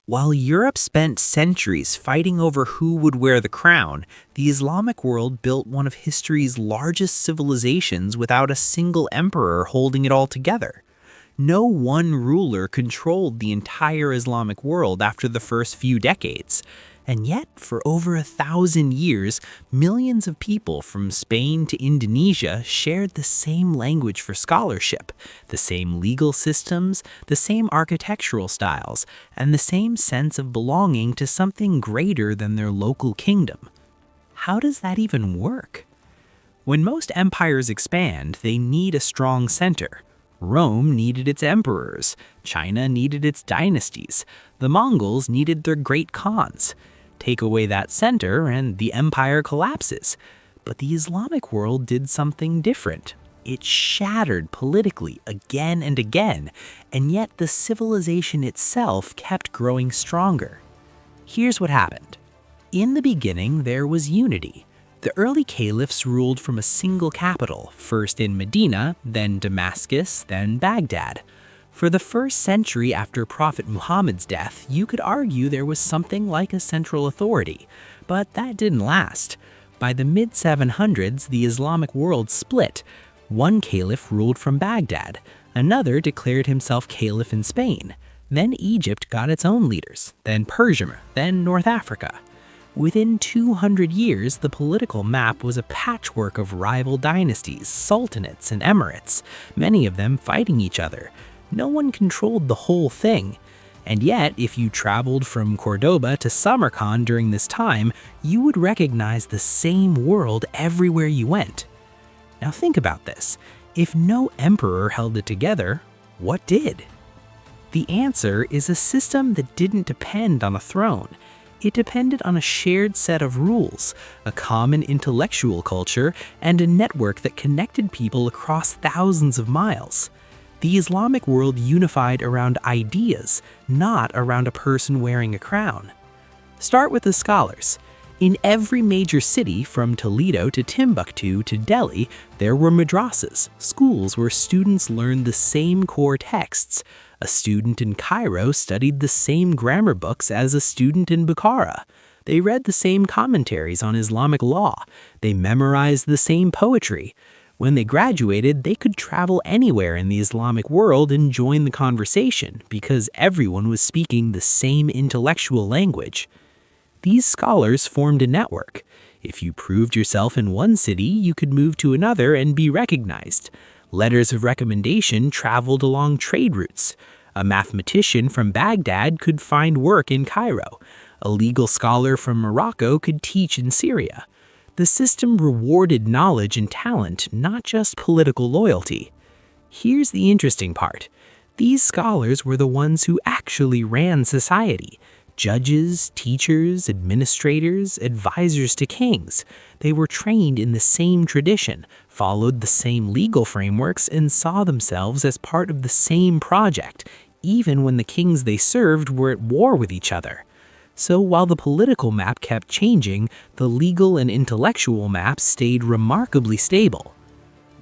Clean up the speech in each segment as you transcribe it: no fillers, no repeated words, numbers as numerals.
While Europe spent centuries fighting over who would wear the crown, the Islamic world built one of history's largest civilizations without a single emperor holding it all together. No one ruler controlled the entire Islamic world after the first few decades. And yet, for over 1,000 years, millions of people from Spain to Indonesia shared the same language for scholarship, the same legal systems, the same architectural styles, and the same sense of belonging to something greater than their local kingdom. How does that even work? When most empires expand, they need a strong center. Rome needed its emperors, China needed its dynasties, the Mongols needed their great khans. Take away that center and the empire collapses. But the Islamic world did something different. It shattered politically again and again, and yet the civilization itself kept growing stronger. Here's what happened. In the beginning, there was unity. The early caliphs ruled from a single capital, first in Medina, then Damascus, then Baghdad. For the first century after Prophet Muhammad's death, you could argue there was something like a central authority, but that didn't last. By the mid-700s, the Islamic world split. One caliph ruled from Baghdad, another declared himself caliph in Spain. Then Egypt got its own leaders, then Persia, then North Africa. Within 200 years, the political map was a patchwork of rival dynasties, sultanates, and emirates, many of them fighting each other. No one controlled the whole thing. And yet, if you traveled from Cordoba to Samarkand during this time, you would recognize the same world everywhere you went. Now think about this. If no emperor held it together, what did? The answer is a system that didn't depend on a throne. It depended on a shared set of rules, a common intellectual culture, and a network that connected people across thousands of miles. The Islamic world unified around ideas, not around a person wearing a crown. Start with the scholars. In every major city, from Toledo to Timbuktu to Delhi, there were madrasas, schools where students learned the same core texts. A student in Cairo studied the same grammar books as a student in Bukhara. They read the same commentaries on Islamic law. They memorized the same poetry. When they graduated, they could travel anywhere in the Islamic world and join the conversation because everyone was speaking the same intellectual language. These scholars formed a network. If you proved yourself in one city, you could move to another and be recognized. Letters of recommendation traveled along trade routes. A mathematician from Baghdad could find work in Cairo. A legal scholar from Morocco could teach in Syria. The system rewarded knowledge and talent, not just political loyalty. Here's the interesting part. These scholars were the ones who actually ran society. Judges, teachers, administrators, advisors to kings. They were trained in the same tradition, followed the same legal frameworks, and saw themselves as part of the same project, even when the kings they served were at war with each other. So while the political map kept changing, the legal and intellectual maps stayed remarkably stable.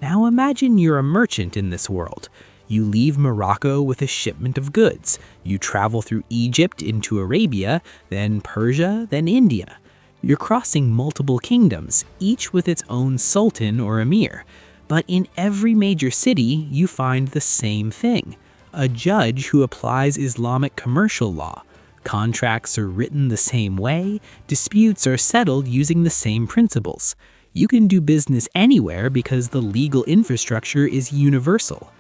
Now imagine you're a merchant in this world. You leave Morocco with a shipment of goods. You travel through Egypt into Arabia, then Persia, then India. You're crossing multiple kingdoms, each with its own sultan or emir. But in every major city, you find the same thing: a judge who applies Islamic commercial law. Contracts are written the same way, disputes are settled using the same principles. You can do business anywhere because the legal infrastructure is universal.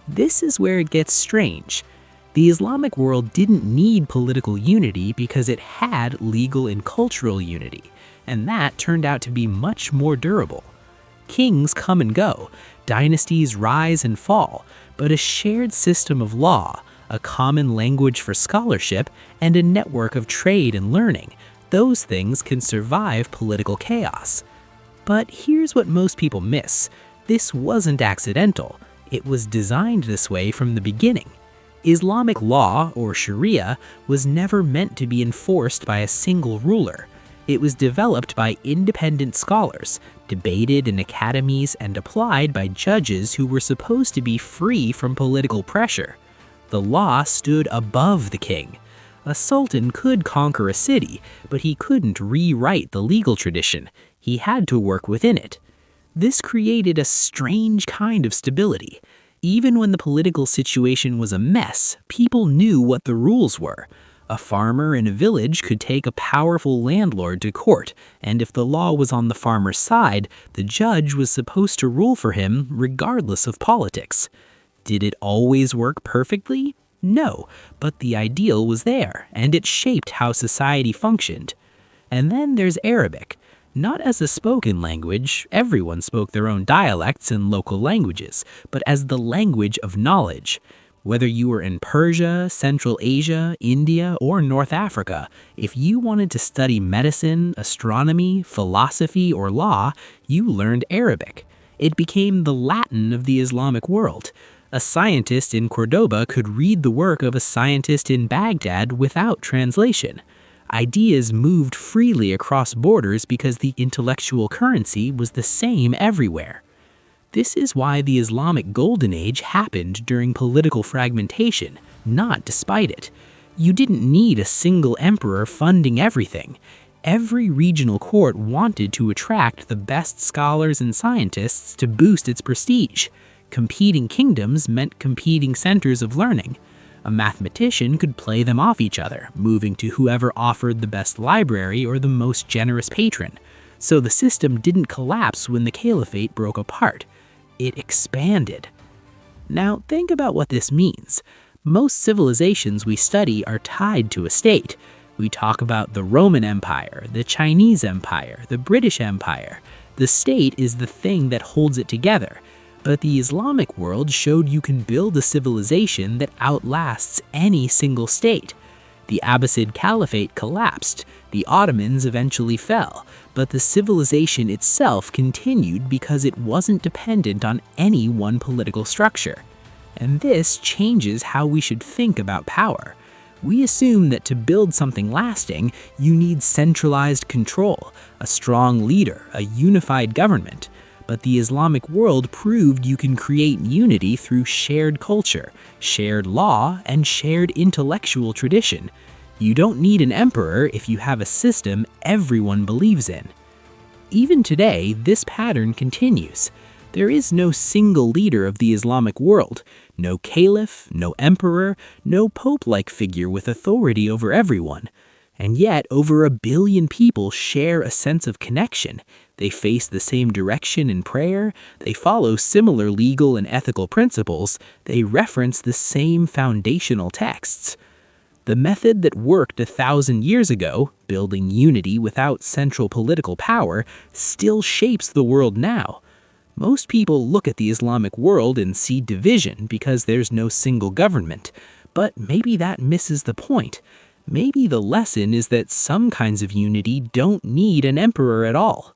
This is where it gets strange. The Islamic world didn't need political unity because it had legal and cultural unity, and that turned out to be much more durable. Kings come and go, dynasties rise and fall, but a shared system of law, a common language for scholarship, and a network of trade and learning, those things can survive political chaos. But here's what most people miss. This wasn't accidental. It was designed this way from the beginning. Islamic law, or Sharia, was never meant to be enforced by a single ruler. It was developed by independent scholars, debated in academies, and applied by judges who were supposed to be free from political pressure. The law stood above the king. A sultan could conquer a city, but he couldn't rewrite the legal tradition. He had to work within it. This created a strange kind of stability. Even when the political situation was a mess, people knew what the rules were. A farmer in a village could take a powerful landlord to court, and if the law was on the farmer's side, the judge was supposed to rule for him regardless of politics. Did it always work perfectly? No, but the ideal was there, and it shaped how society functioned. And then there's Arabic. Not as a spoken language, everyone spoke their own dialects and local languages, but as the language of knowledge. Whether you were in Persia, Central Asia, India, or North Africa, if you wanted to study medicine, astronomy, philosophy, or law, you learned Arabic. It became the Latin of the Islamic world. A scientist in Cordoba could read the work of a scientist in Baghdad without translation. Ideas moved freely across borders because the intellectual currency was the same everywhere. This is why the Islamic Golden Age happened during political fragmentation, not despite it. You didn't need a single emperor funding everything. Every regional court wanted to attract the best scholars and scientists to boost its prestige. Competing kingdoms meant competing centers of learning. A mathematician could play them off each other, moving to whoever offered the best library or the most generous patron. So the system didn't collapse when the Caliphate broke apart. It expanded. Now think about what this means. Most civilizations we study are tied to a state. We talk about the Roman Empire, the Chinese Empire, the British Empire. The state is the thing that holds it together. But the Islamic world showed you can build a civilization that outlasts any single state. The Abbasid Caliphate collapsed, the Ottomans eventually fell, but the civilization itself continued because it wasn't dependent on any one political structure. And this changes how we should think about power. We assume that to build something lasting, you need centralized control, a strong leader, a unified government. But the Islamic world proved you can create unity through shared culture, shared law, and shared intellectual tradition. You don't need an emperor if you have a system everyone believes in. Even today, this pattern continues. There is no single leader of the Islamic world, no caliph, no emperor, no pope-like figure with authority over everyone. And yet, over 1 billion people share a sense of connection. They face the same direction in prayer, they follow similar legal and ethical principles, they reference the same foundational texts. The method that worked 1,000 years ago, building unity without central political power, still shapes the world now. Most people look at the Islamic world and see division because there's no single government, but maybe that misses the point. Maybe the lesson is that some kinds of unity don't need an emperor at all.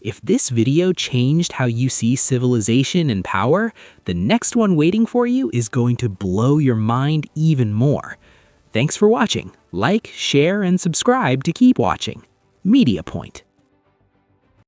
If this video changed how you see civilization and power, the next one waiting for you is going to blow your mind even more. Thanks for watching. Like, share, and subscribe to keep watching. Media Point.